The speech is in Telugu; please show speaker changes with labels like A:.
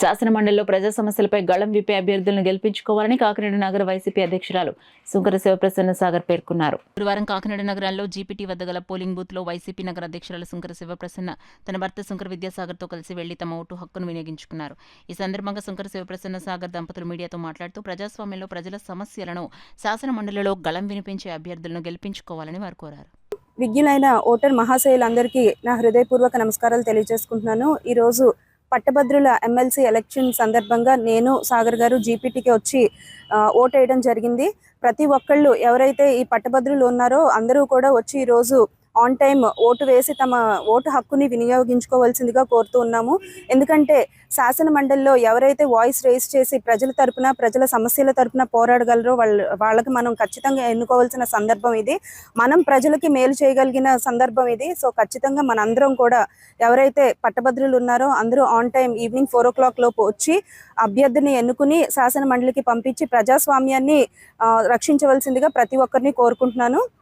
A: శాసన మండలిలో ప్రజా సమస్యలపై గళం విప్పే అభ్యర్థులను గెలిపించుకోవాలని కాకినాడ నగర వైసీపీ అధ్యక్షురాలు సుంకర శివప్రసన్న సాగర్ పేర్కొన్నారు. గురువారం కాకినాడ నగరంలో జీపీటీ వద్ద గల పోలింగ్ బూత్ లో వైసీపీ నగర అధ్యక్షురాలు సుంకర శివప్రసన్న తన భర్త సుంకర విద్యాసాగర్తో కలిసి వెళ్లి తమ ఓటు హక్కును వినియోగించుకున్నారు. ఈ సందర్భంగా సుంకర శివప్రసన్న సాగర్ దంపతులు మీడియాతో మాట్లాడుతూ ప్రజాస్వామ్యంలో ప్రజల సమస్యలను శాసన మండలిలో గళం వినిపించే అభ్యర్థులను గెలిపించుకోవాలని వారు కోరారు.
B: విజ్ఞులైన ఓటర్ మహాశయులందరికీ నా హృదయపూర్వక నమస్కారాలు తెలియజేసుకుంటున్నాను. ఈరోజు పట్టభద్రుల ఎమ్మెల్సీ ఎలక్షన్ సందర్భంగా నేను సాగర్ గారు జీపీటీకి వచ్చి ఓటు వేయడం జరిగింది. ప్రతి ఒక్కళ్ళు ఎవరైతే ఈ పట్టభద్రులు ఉన్నారో అందరూ కూడా వచ్చి ఈరోజు ఆన్ టైం ఓటు వేసి తమ ఓటు హక్కుని వినియోగించుకోవాల్సిందిగా కోరుతూ ఉన్నాము. ఎందుకంటే శాసన మండలిలో ఎవరైతే వాయిస్ రేస్ చేసి ప్రజల తరపున ప్రజల సమస్యల తరపున పోరాడగలరో వాళ్ళకి మనం ఖచ్చితంగా ఎన్నుకోవాల్సిన సందర్భం ఇది. మనం ప్రజలకి మేలు చేయగలిగిన సందర్భం ఇది. సో ఖచ్చితంగా మనందరం కూడా ఎవరైతే పట్టభద్రులు ఉన్నారో అందరూ ఆన్ టైం ఈవినింగ్ 4 o'clock లోపు వచ్చి అభ్యర్థిని ఎన్నుకుని శాసన మండలికి పంపించి ప్రజాస్వామ్యాన్ని రక్షించవలసిందిగా ప్రతి ఒక్కరిని కోరుకుంటున్నాను.